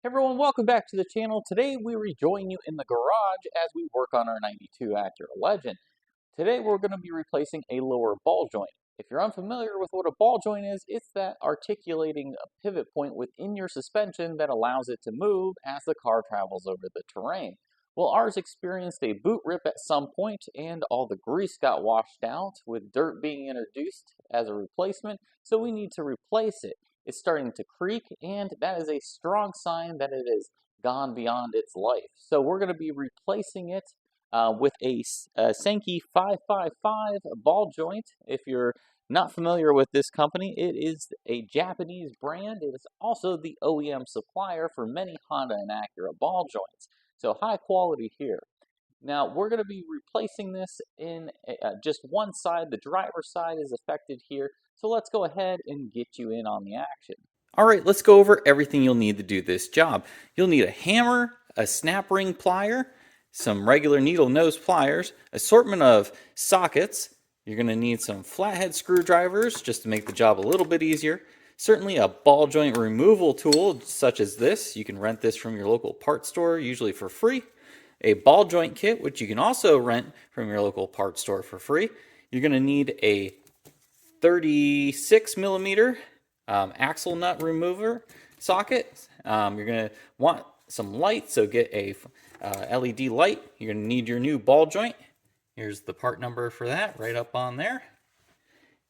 Everyone, welcome back to the channel. Today we rejoin you in the garage as we work on our 92 Acura Legend. Today we're going to be replacing a lower ball joint. If you're unfamiliar with what a ball joint is, it's that articulating a pivot point within your suspension that allows it to move as the car travels over the terrain. Well, ours experienced a boot rip at some point and all the grease got washed out with dirt being introduced as a replacement, so we need to replace it. It's starting to creak, and that is a strong sign that it has gone beyond its life. So we're going to be replacing it with a Sankey 555 ball joint. If you're not familiar with this company, it is a Japanese brand. It is also the OEM supplier for many Honda and Acura ball joints. So high quality here. Now we're going to be replacing this in just one side. The driver's side is affected here. So let's go ahead and get you in on the action. All right, let's go over everything you'll need to do this job. You'll need a hammer, a snap ring plier, some regular needle nose pliers, assortment of sockets. You're going to need some flathead screwdrivers just to make the job a little bit easier. Certainly a ball joint removal tool such as this. You can rent this from your local parts store, usually for free. A ball joint kit, which you can also rent from your local parts store for free. You're going to need a 36 millimeter axle nut remover socket. You're going to want some light, so get a LED light. You're going to need your new ball joint. Here's the part number for that right up on there.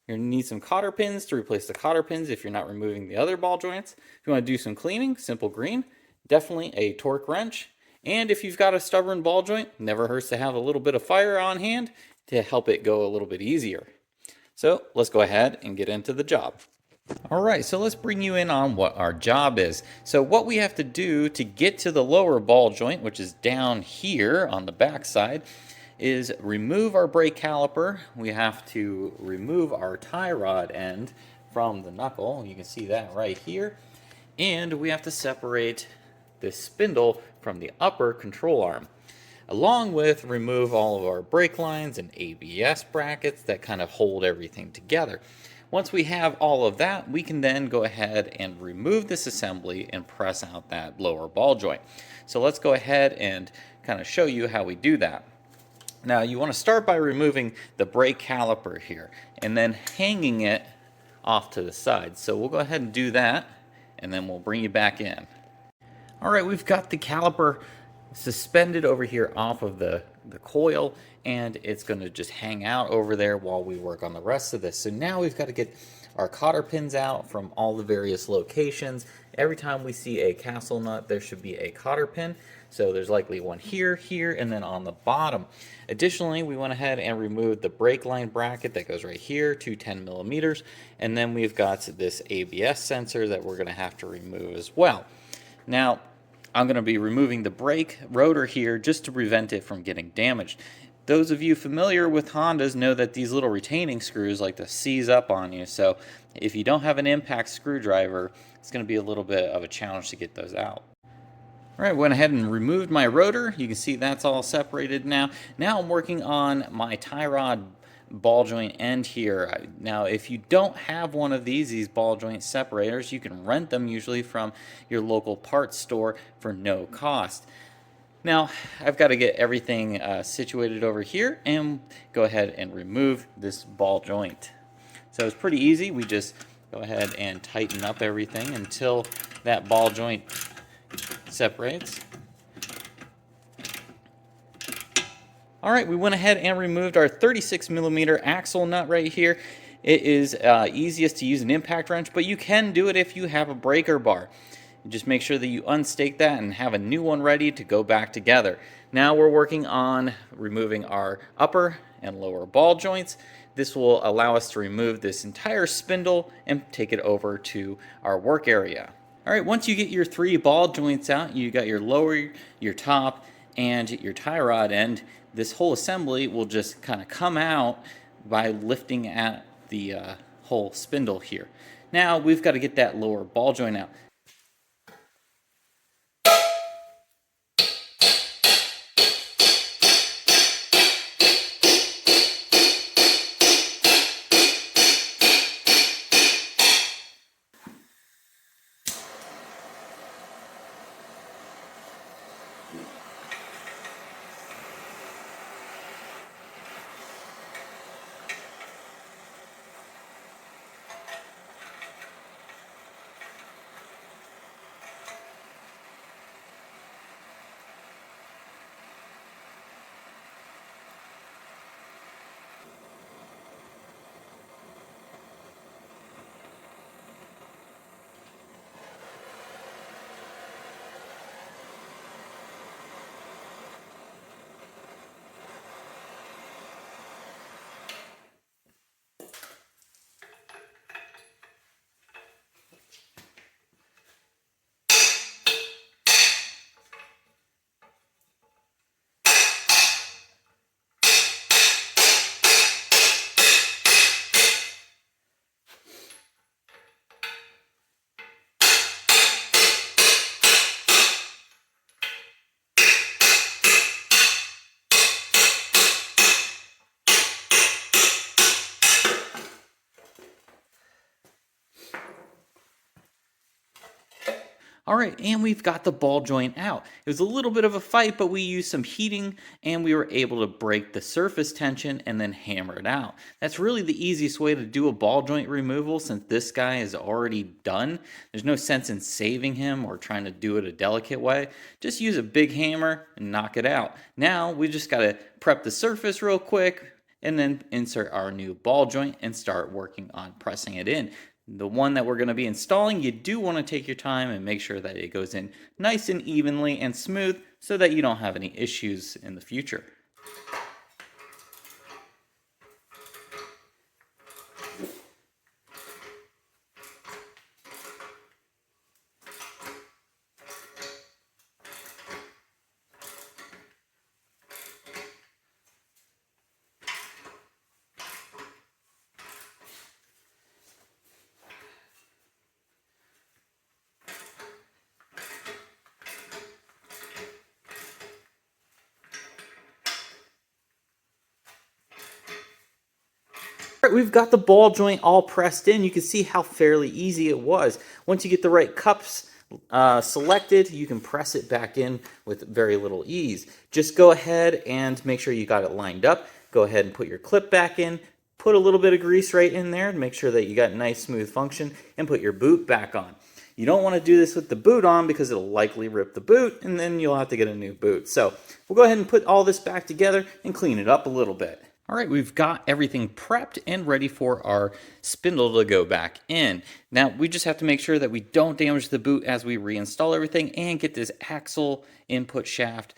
You're going to need some cotter pins to replace the cotter pins if you're not removing the other ball joints. If you want to do some cleaning, simple green. Definitely a torque wrench. And if you've got a stubborn ball joint, never hurts to have a little bit of fire on hand to help it go a little bit easier. So let's go ahead and get into the job. All right, so let's bring you in on what our job is. So what we have to do to get to the lower ball joint, which is down here on the back side, is remove our brake caliper. We have to remove our tie rod end from the knuckle. You can see that right here. And we have to separate this spindle from the upper control arm, along with remove all of our brake lines and ABS brackets that kind of hold everything together. Once we have all of that, we can then go ahead and remove this assembly and press out that lower ball joint. So let's go ahead and kind of show you how we do that. Now you want to start by removing the brake caliper here and then hanging it off to the side. So we'll go ahead and do that, and then we'll bring you back in. All right, we've got the caliper suspended over here off of the coil, and it's going to just hang out over there while we work on the rest of this. So now we've got to get our cotter pins out from all the various locations. Every time we see a castle nut, there should be a cotter pin. So there's likely one here, here, and then on the bottom. Additionally, we went ahead and removed the brake line bracket that goes right here to 10 millimeters. And then we've got this ABS sensor that we're going to have to remove as well. Now, I'm going to be removing the brake rotor here just to prevent it from getting damaged. Those of you familiar with Hondas know that these little retaining screws like to seize up on you. So if you don't have an impact screwdriver, it's going to be a little bit of a challenge to get those out. All right, went ahead and removed my rotor. You can see that's all separated now. Now I'm working on my tie rod ball joint end here. Now if you don't have one of these ball joint separators, you can rent them usually from your local parts store for no cost. Now I've got to get everything situated over here and go ahead and remove this ball joint. So it's pretty easy. We just go ahead and tighten up everything until that ball joint separates. All right, we went ahead and removed our 36 millimeter axle nut right here. It is easiest to use an impact wrench, but you can do it if you have a breaker bar. Just make sure that you unstake that and have a new one ready to go back together. Now we're working on removing our upper and lower ball joints. This will allow us to remove this entire spindle and take it over to our work area. All right, once you get your 3 ball joints out, you got your lower, your top, and your tie rod end. This whole assembly will just kind of come out by lifting at the whole spindle here. Now we've got to get that lower ball joint out. All right, and we've got the ball joint out. It was a little bit of a fight, but we used some heating and we were able to break the surface tension and then hammer it out. That's really the easiest way to do a ball joint removal since this guy is already done. There's no sense in saving him or trying to do it a delicate way. Just use a big hammer and knock it out. Now we just got to prep the surface real quick and then insert our new ball joint and start working on pressing it in. The one that we're going to be installing, you do want to take your time and make sure that it goes in nice and evenly and smooth so that you don't have any issues in the future. All right, we've got the ball joint all pressed in. You can see how fairly easy it was. Once you get the right cups selected, you can press it back in with very little ease. Just go ahead and make sure you got it lined up. Go ahead and put your clip back in. Put a little bit of grease right in there and make sure that you got nice smooth function, and put your boot back on. You don't want to do this with the boot on because it'll likely rip the boot and then you'll have to get a new boot. So we'll go ahead and put all this back together and clean it up a little bit. All right, we've got everything prepped and ready for our spindle to go back in. Now, we just have to make sure that we don't damage the boot as we reinstall everything and get this axle input shaft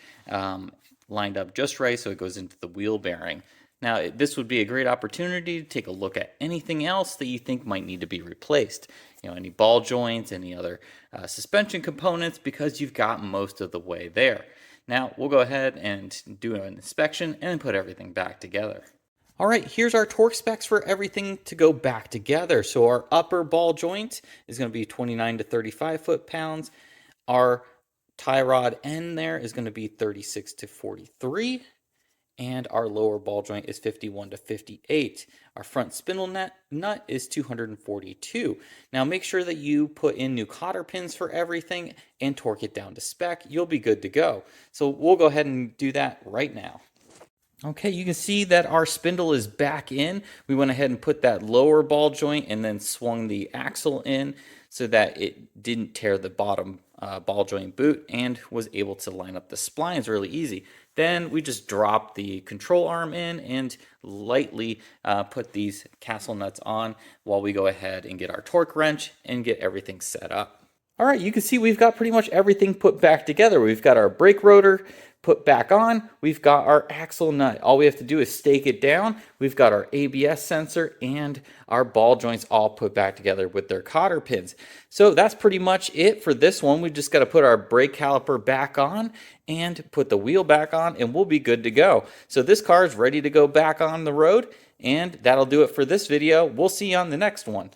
lined up just right so it goes into the wheel bearing. Now, this would be a great opportunity to take a look at anything else that you think might need to be replaced. You know, any ball joints, any other suspension components, because you've got most of the way there. Now we'll go ahead and do an inspection and put everything back together. All right, here's our torque specs for everything to go back together. So our upper ball joint is going to be 29 to 35 foot-pounds. Our tie rod end there is going to be 36 to 43. And our lower ball joint is 51 to 58. Our front spindle nut is 242. Now make sure that you put in new cotter pins for everything and torque it down to spec. You'll be good to go. So we'll go ahead and do that right now. Okay, you can see that our spindle is back in. We went ahead and put that lower ball joint and then swung the axle in so that it didn't tear the bottom ball joint boot and was able to line up the splines really easy. Then we just drop the control arm in and lightly put these castle nuts on while we go ahead and get our torque wrench and get everything set up. All right, you can see we've got pretty much everything put back together. We've got our brake rotor put back on. We've got our axle nut. All we have to do is stake it down. We've got our ABS sensor and our ball joints all put back together with their cotter pins. So that's pretty much it for this one. We just got to put our brake caliper back on and put the wheel back on and we'll be good to go. So this car is ready to go back on the road, and that'll do it for this video. We'll see you on the next one.